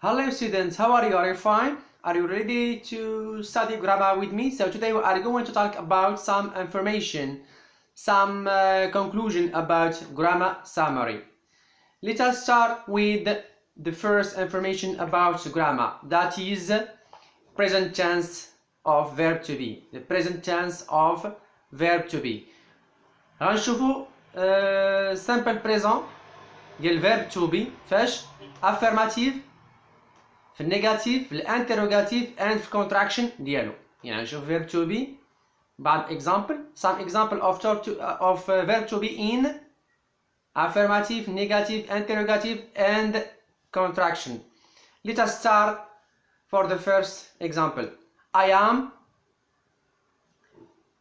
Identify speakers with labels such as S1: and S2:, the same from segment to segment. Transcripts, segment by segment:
S1: Hello students, how are you? Are you fine? Are you ready to study grammar with me? So today we are going to talk about some information, some conclusion about grammar summary. Let us start with the first information about grammar, that is present tense of verb to be. The present tense of verb to be. غنشوفوا simple present ديال verb to be فاش affirmative في النيجاتيف في الانتروجاتيف and في contraction ديالو. يعني نشوف verb to be بعض example, some example of verb to be in affirmative, negative, interrogative and contraction. Let us start for the first example. I am,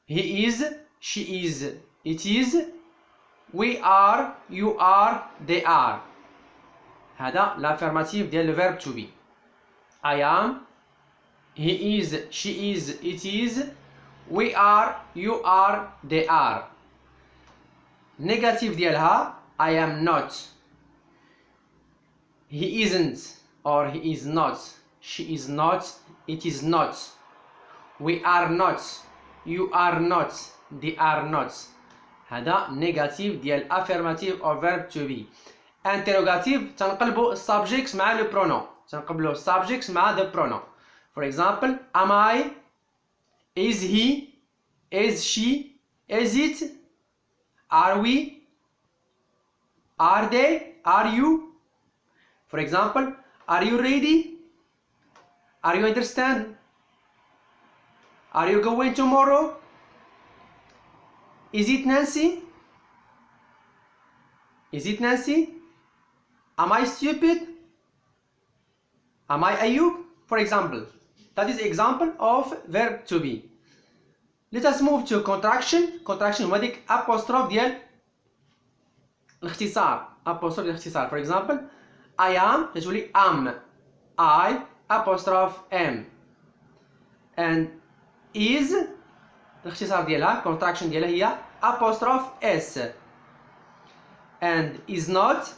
S1: he is, she is, it is, we are, you are, they are. هذا l'affirmative ديال verb to be. I am, he is, she is, it is, we are, you are, they are. Negative ديالها I am not, he isn't or he is not, she is not, it is not, we are not, you are not, they are not. هذا negative ديال affirmative or verb to be. Interrogative تنقلبوا subjects مع le pronom. تنقبلوا subjects مع the pronoun. For example, am I, is he, is she, is it, are we, are they, are you. For example, are you ready, are you understand, are you going tomorrow, is it Nancy, is it Nancy, am I stupid, am I Ayub? For example, that is example of verb to be. Let us move to contraction. Contraction هو ديك apostrophe ديال الاختصار. apostrophe ديال الاختصار. For example, I am تتولي am, I apostrophe am, and is الاختصار ديالها contraction ديالها هي apostrophe s, and is not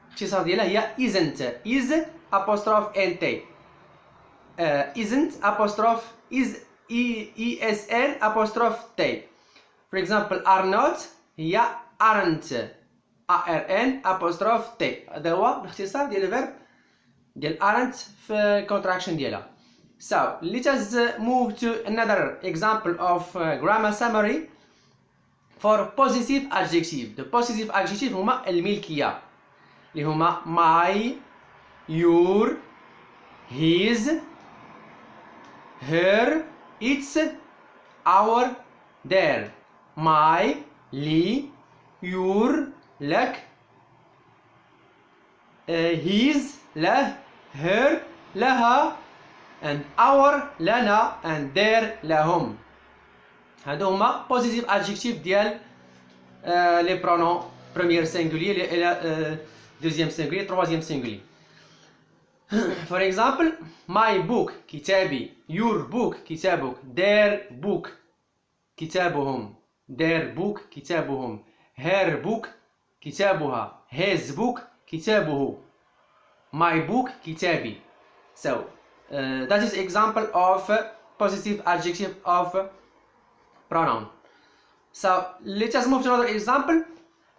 S1: الاختصار ديالها هي isn't, is apostrophe nt, isn't apostrophe is esn apostrophe t. For example, are not هي aren't, arn apostrophe t. هذا هو باختصار ديال الفيرب ديال aren't في contraction ديالها. So let us move to another example of grammar summary for positive adjective. The positive adjective هما الملكية اللي هما my, your, his, her, its, our, their. My, لي, your, لك, his, له, her, لها, and our, لنا, and their, لهم. هادو هما positive adjective ديال les pronoms premier singulier et deuxième singulier, troisième singulier. For example, my book كتابي, your book كتابك, their book كتابهم, their book كتابهم, her book كتابها, his book كتابه, my book كتابي. So that is example of positive adjective of pronoun. So let us move to another example.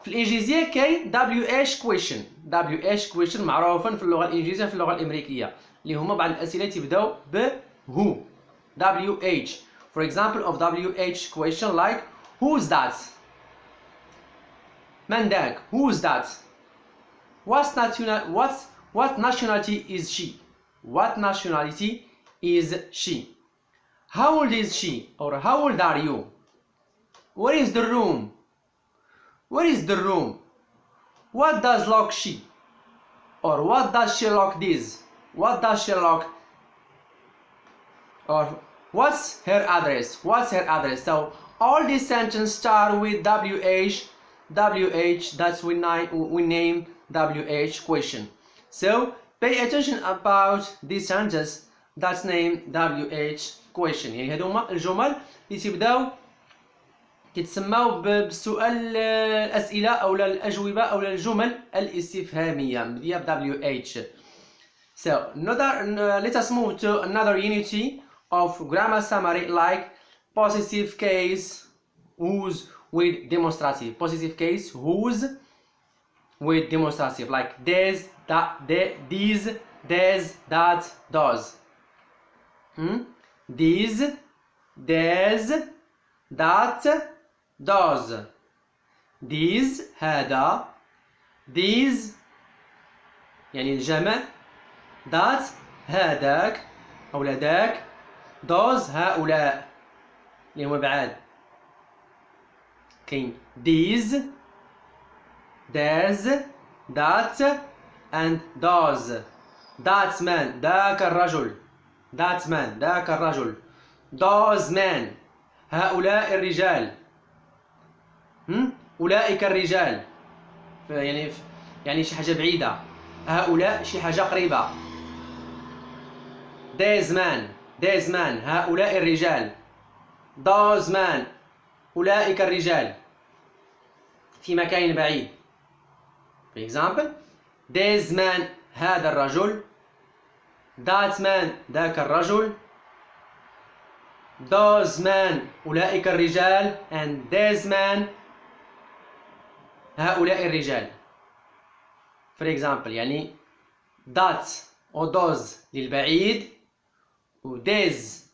S1: في الإنجليزية كاين WH question. WH question معروفا في اللغة الإنجليزية في اللغة الأمريكية اللي هما بعض الأسئلة تبداو ب who. WH. For example of WH question like who's that? من ذاك? Who's that? What nationality is she? What nationality is she? How old is she? Or how old are you? Where is the room? Where is the room? What does lock she? Or what does she lock this? What does she lock? Or what's her address? What's her address? So all these sentences start with WH. WH, that's we name WH question. So pay attention about these sentences that's named WH question. يعني هادو هما الجمل اللي تبداو كيتسماو بالسؤال الأسئلة أو الأجوبة أو الجمل الاستفهامية مبنية ب WH. So let us move to another unity of grammar summary, like possessive case whose with demonstrative. Possessive case whose with demonstrative, like des, that, these, des, that, those. These, des, that, those. These هذا. These يعني الجمع. That هذاك أو ذاك. Those هؤلاء اللي هما بعاد. كاين these, these, that and those. That man ذاك الرجل. That man ذاك الرجل. Those men هؤلاء الرجال. أولئك الرجال يعني شي حاجة بعيدة. هؤلاء شي حاجة قريبة. These men هؤلاء الرجال. Those men أولئك الرجال في مكان بعيد. For example, these men هذا الرجل. That man ذاك الرجل. Those men أولئك الرجال and these men هؤلاء الرجال. For example يعني that و those للبعيد و these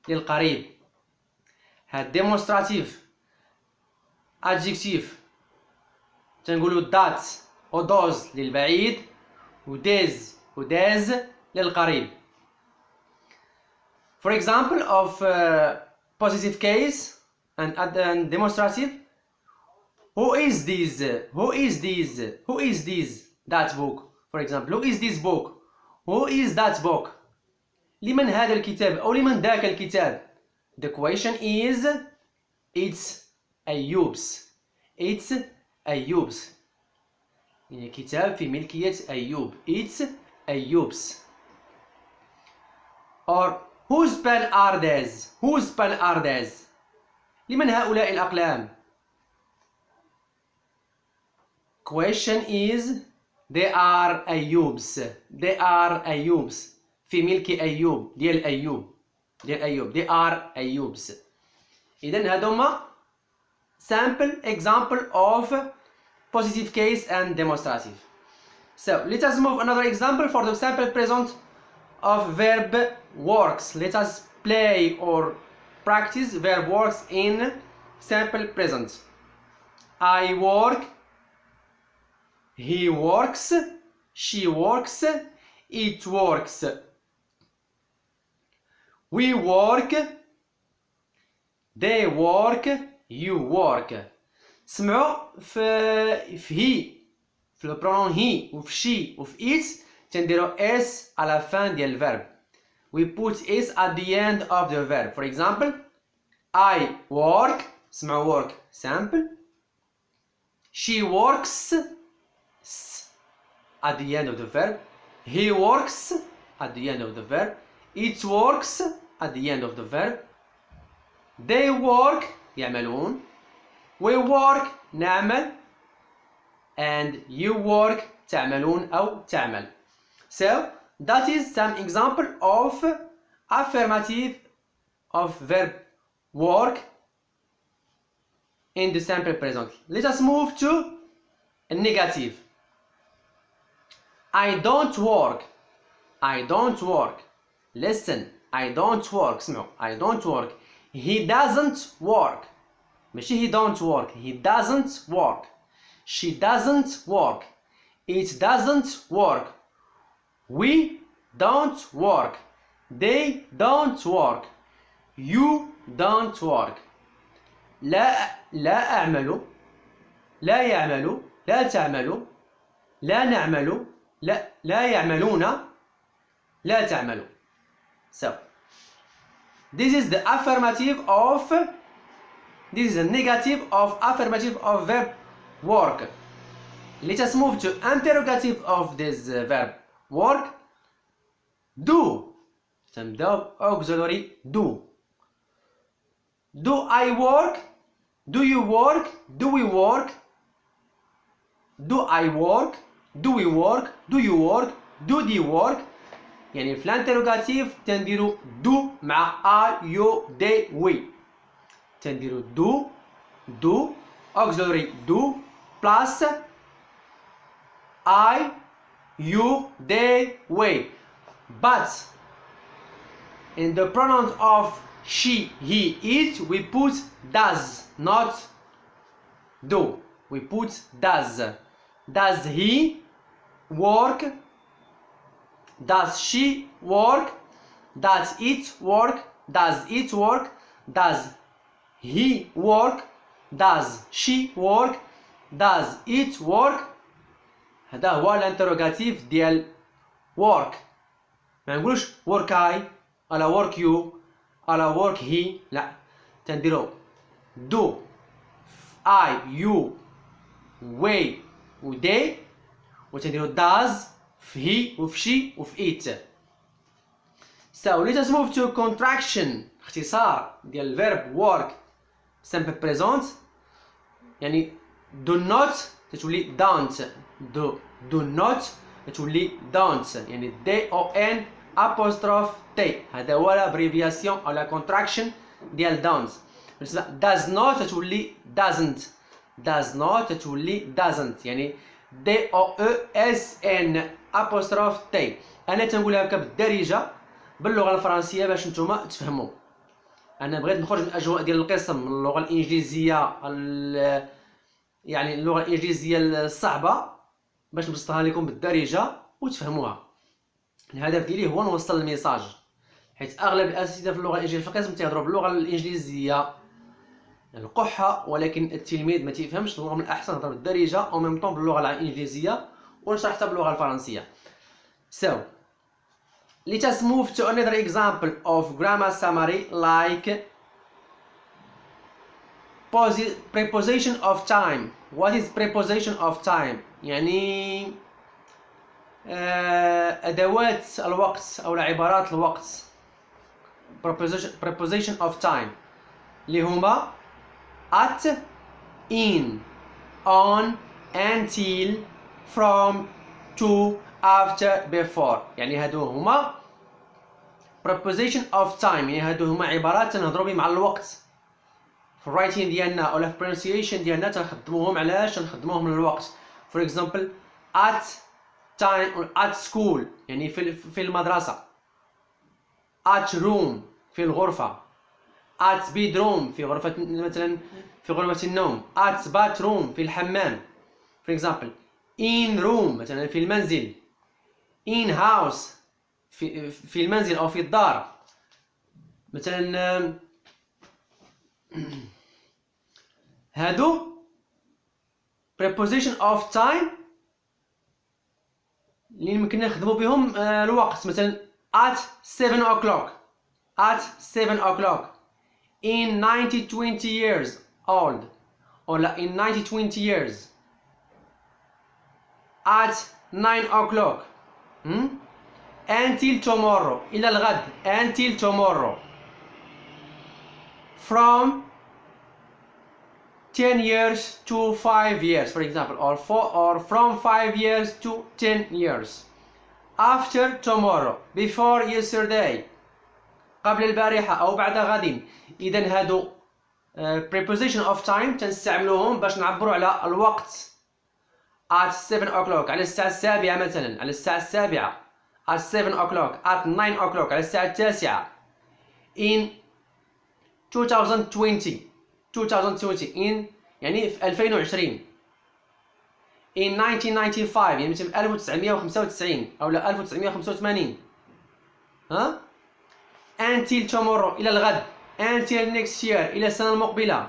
S1: للقريب. هاد demonstrative adjective تنقولو that و those للبعيد و these للقريب. For example of possessive case and demonstrative, who is this? That book. For example, who is this book? Who is that book? لمن هذا الكتاب أو لمن ذاك الكتاب? The question is, it's أيوب's. It's أيوب's. يعني كتاب في ملكية أيوب. It's أيوب's. Or whose pen are these? Whose pen are these? لمن هؤلاء الأقلام? Question is, they are أيوب's. They are أيوب's. في ملك أيوب. ديال أيوب. They are أيوب's. إذن هذوما sample example of positive case and demonstrative. So let us move another example for the simple present of verb works. Let us play or practice verb works in simple present. I work. He works. She works. It works. We work. They work. You work. سمعوا في he في le pronom he وفي she وفي it تنديروا s à la fin ديال الverb. We put s at the end of the verb. For example, I work. سمعوا work sample. She works at the end of the verb. He works at the end of the verb. It works at the end of the verb. They work يعملون. We work نعمل. And you work تعملون أو تعمل. So that is some example of affirmative of verb work in the simple present. Let us move to a negative. I don't work. I don't work. Listen, I don't work. اسمعوا, I don't work. He doesn't work. ماشي he don't work. He doesn't work. She doesn't work. It doesn't work. We don't work. They don't work. You don't work. لا أعمل. لا يعمل. لا تعمل. لا نعمل. لا يعملون. لا تعمل. So this is the affirmative of, this is the negative of affirmative of verb work. Let us move to interrogative of this verb work. Do. تنبداو auxiliary do. Do I work? Do you work? Do we work? Do I work? do we work, do you work, do they work. يعني في الانتروغاتيف تنديرو do مع I you they we. تنديرو do auxiliary do plus I you they we. But in the pronouns of she, he, it, we put does, not do. We put does. Does he work? Does she work? Does it work? Does it work? Does he work? Does she work? Does it work? هذا هو الانتروغاتيف ديال work. ما نقولش work I على work you على work he، لا، تنديرو do I you we و they، وتنديرو does في he وفي she وفي it. So let us move to contraction، اختصار ديال الفيرب work simple present. يعني do not تتولي don't، do not تولي don't، يعني don apostrophe t. هذا هو الابريفياسيون او لا contraction ديال don't. does not تولي doesn't، does not تولي doesn't، يعني don apostrophe t. انا تنقولها هكا بالدارجه باللغه الفرنسيه باش نتوما تفهموا. انا بغيت نخرج من الاجواء ديال القسم من اللغه الانجليزيه يعني اللغه الانجليزيه الصعبه باش نبسطها لكم بالدارجه وتفهموها. الهدف ديالي هو نوصل الميساج، حيت اغلب الاساتذه في اللغه الانجليزيه في القسم تيهضروا باللغه الانجليزيه القحه، ولكن التلميذ ما تيفهمش اللغه. من الاحسن نهضر بالدارجه او ميم طون باللغه الانجليزيه ونشرح حتى باللغه الفرنسيه. So let us move to another example of grammar summary like preposition of time. What is preposition of time؟ يعني أدوات الوقت أو عبارات الوقت. preposition of time اللي هما at, in, on, until, from, to, after, before. يعني هادو هما preposition of time، يعني هادو هما عبارات تنهضرو بهم على الوقت. في الرايتين ديالنا او في pronunciation ديالنا تنخدموهم. علاش تنخدموهم للوقت؟ for example at time or at school يعني في المدرسة. at room في الغرفة. at bedroom في غرفة مثلا في غرفة النوم. at bathroom في الحمام for example. in room مثلا في المنزل. in house في المنزل أو في الدار مثلا. هادو preposition of time اللي يمكن نخدمو بهم الوقت. مثلا at 7 o'clock، at 7 o'clock. in 20 years old، ولا in 20 years. at 9 o'clock. until tomorrow إلى الغد. until tomorrow. from 10 years to 5 years for example, or from 5 years to 10 years. after tomorrow، before yesterday قبل البارحة أو بعد غد. إذن هادو preposition of time تنستعملوهم باش نعبروا على الوقت. at 7 o'clock على الساعة 7 مثلا، على الساعة 7 at 7 o'clock. at 9 o'clock على الساعة 9. in 2020 in يعني في 2020. in 1995 يعني مثل 1995 أو لا 1985. ها؟ until tomorrow إلى الغد. until next year إلى السنة المقبلة.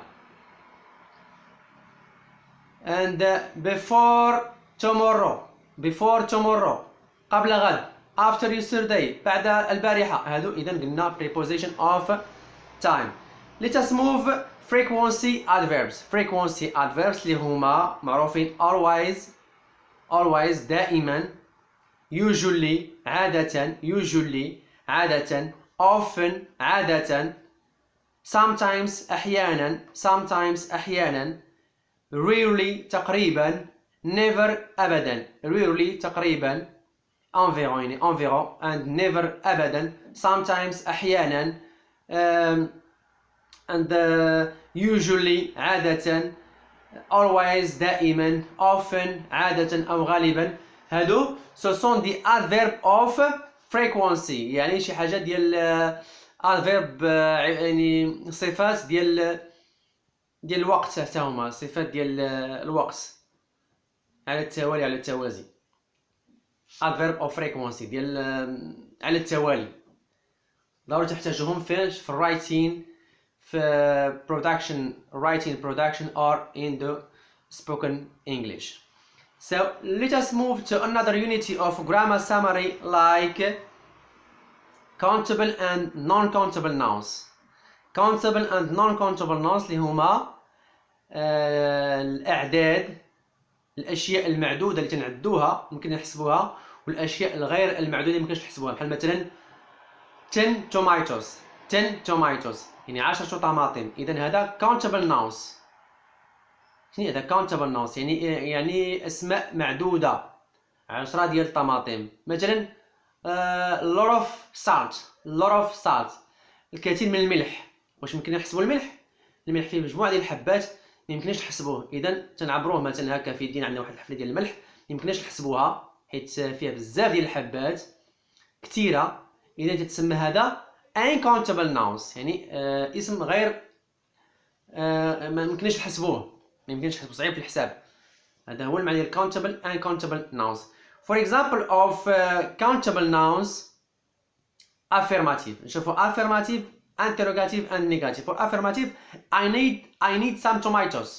S1: and before tomorrow قبل غد. after yesterday بعد البارحة. هادو إذن قلنا preposition of time. let us move frequency adverbs. frequency adverbs اللي هما معروفين always دائما، usually عادة often عادة sometimes أحيانا rarely تقريبا never أبدا. rarely تقريبا. environ يعني environ. and never أبدا. sometimes أحيانا. and usually عادة. always دائما. often عادة أو غالبا. هادو ce sont des adverbes of frequency. يعني شي حاجة ديال adverb يعني صفات ديال الوقت حتى هما صفات ديال الوقت على التوالي على التوازي. adverb of frequency ديال على التوالي. ضروري تحتاجوهم فين؟ في الرايتين، في production, writing production or in the spoken English. So let us move to another unity of grammar summary like countable and non-countable nouns. countable and non-countable nouns اللي هما الأعداد، الأشياء المعدودة اللي تنعدوها ممكن نحسبوها، والأشياء الغير المعدودة اللي ممكنش نحسبوها. بحال مثلا 10 tomatoes 10 tomatoes يعني 10 طماطم. إذا هذا countable nouns. شنو هذا countable nouns؟ يعني أسماء معدودة، 10 ديال الطماطم. مثلا lot of salt الكثير من الملح. واش ممكن نحسبوا الملح؟ الملح فيه مجموعة ديال الحبات ما يمكنش نحسبوه. إذا تنعبروه مثلا هكا في يدينا عندنا واحد الحفلة ديال الملح ما يمكنناش نحسبوها حيت فيها بزاف ديال الحبات كثيرة. إذا تتسمى هذا uncountable nouns يعني اسم غير ما يمكنناش نحسبوه، صعيب في الحساب. هذا هو المعنى ديال countable uncountable nouns. For example of countable nouns affirmative. نشوفوا affirmative, interrogative and negative. For affirmative I need some tomatoes.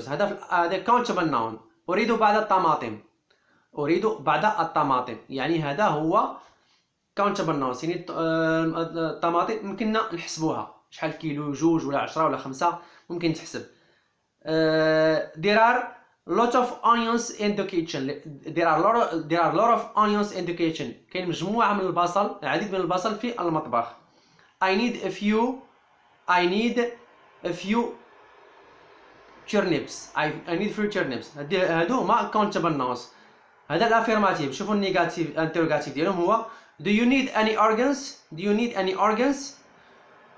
S1: هذا countable noun. أريد بعض الطماطم. يعني هذا هو countable nouns يعني الطماطم ممكننا نحسبوها شحال كيلو، 2 ولا 10 ولا 5 ممكن تحسب. There are lot of onions in the kitchen. there are lot of onions in the kitchen. كاين مجموعة من البصل، العديد من البصل في المطبخ. I need a few turnips. I need few turnips. هادو هما countable nouns. هذا الافيرماتيف. شوفوا النيجاتيف interrogative ديالهم هو do you need any organs.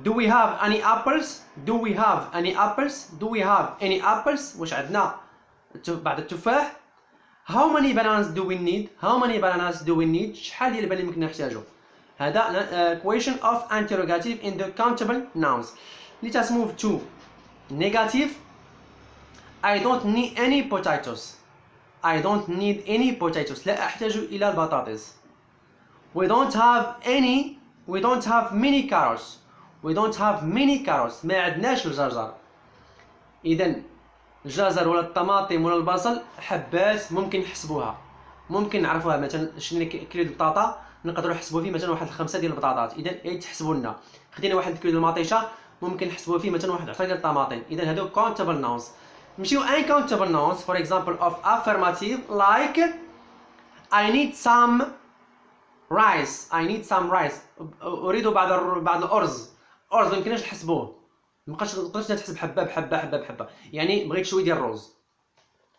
S1: Do we have any apples. واش عندنا بعض التفاح. How many bananas do we need. شحال ديال البنان يمكن نحتاجو. هذا question of interrogative in the countable nouns. Let us move to negative. I don't need any potatoes. لا أحتاج إلى البطاطس. We don't have many carrots. ما عندناش الجزر. إذا الجزر ولا الطماطم ولا البصل حبات ممكن نحسبوها، ممكن نعرفوها. مثلا شرينا كيلو البطاطا نقدروا نحسبوا فيه مثلا واحد 5 ديال البطاطات. اذا تحسبوا لنا خدينا واحد كيلو المطيشه ممكن نحسبوا فيه مثلا واحد 10 ديال الطماطم. اذا هادو countable nouns. نمشيو uncountable nouns. For example of affirmative like I need some rice. اريد بعض الارز ما يمكنناش نحسبوه، ما تقدرش تحسب حبه بحبه. يعني بغيت شويه ديال الرز.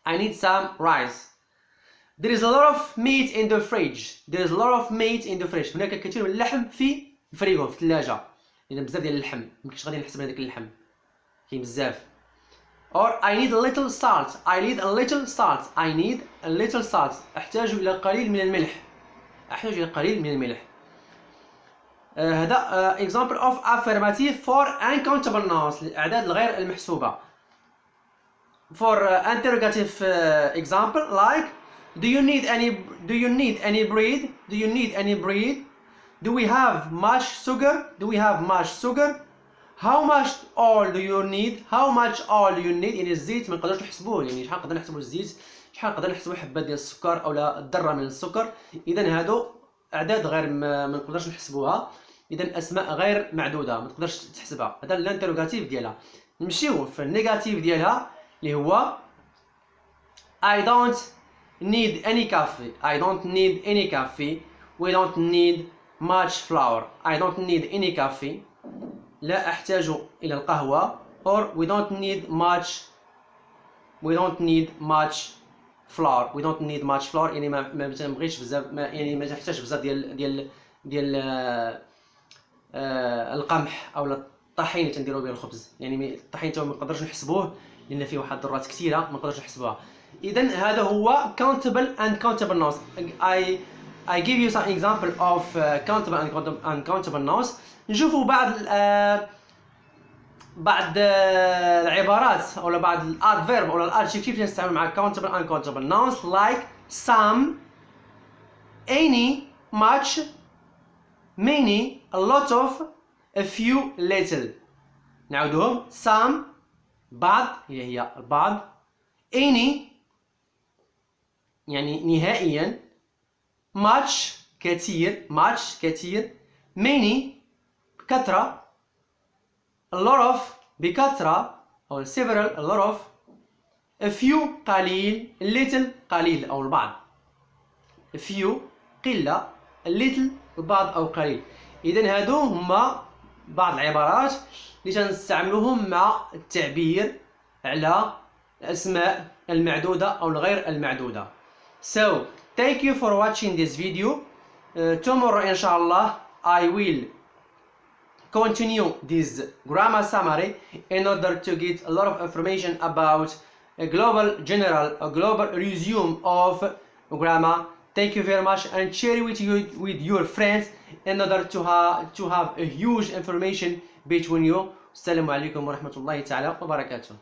S1: I need some rice. There is a lot of meat in the fridge. هناك الكثير من اللحم في الفريغو، في الثلاجه. اذا بزاف ديال اللحم ميمكنش غادي نحسب هذاك اللحم، كاين بزاف. or I need a little salt. احتاج الى قليل من الملح. هذا example of affirmative for uncountable nouns الأعداد الغير المحسوبة. For interrogative example like do you need any bread. Do we have much sugar. How much oil do you need. يعني الزيت ما نقدرش نحسبوه، يعني شحال نقدر نحسبوا الزيت، شحال نقدر نحسبوا حبة ديال السكر أو الذرة من السكر. إذا هادو أعداد غير ما نقدرش نحسبوها. إذا أسماء غير معدودة ما تقدرش تحسبها. هذا الانتروغاتيف ديالها. نمشيو في النيجاتيف ديالها اللي هو I don't need any coffee. We don't need much flour. I don't need any coffee. لا أحتاج إلى القهوة. or we don't need much we don't need much flour. we don't need much flour يعني ما تنبغيش بزاف، يعني ما تحتاجش بزاف ديال القمح او الطحين اللي تنديروا به الخبز. يعني الطحين تا ما نقدرش نحسبوه لان فيه واحد الذرات كثيره ما نقدرش نحسبوها. اذا هذا هو countable and countable nouns. I give you some example of countable and uncountable nouns. نشوفوا بعض العبارات او بعض الادفيرب او الادجكتيف اللي نستعمل مع countable and uncountable nouns like some, any, much, many, a lot of, a few, little. نعودهم. some بعض هي البعض، any يعني نهائيا، much كثير، much كثير، many بكثرة، a lot of بكثرة أو several a lot of، a few قليل، little قليل أو البعض. a few قلة، a little البعض أو قليل. إذن هادو هما بعض العبارات اللي تنستعملوهم مع التعبير على الأسماء المعدودة أو الغير المعدودة. So thank you for watching this video. Tomorrow inshallah I will continue this grammar summary in order to get a lot of information about a global resume of grammar. Thank you very much, and share it with your friends in order to have a huge information between you. Assalamu alaikum wa rahmatullahi ta'ala wa barakatuh.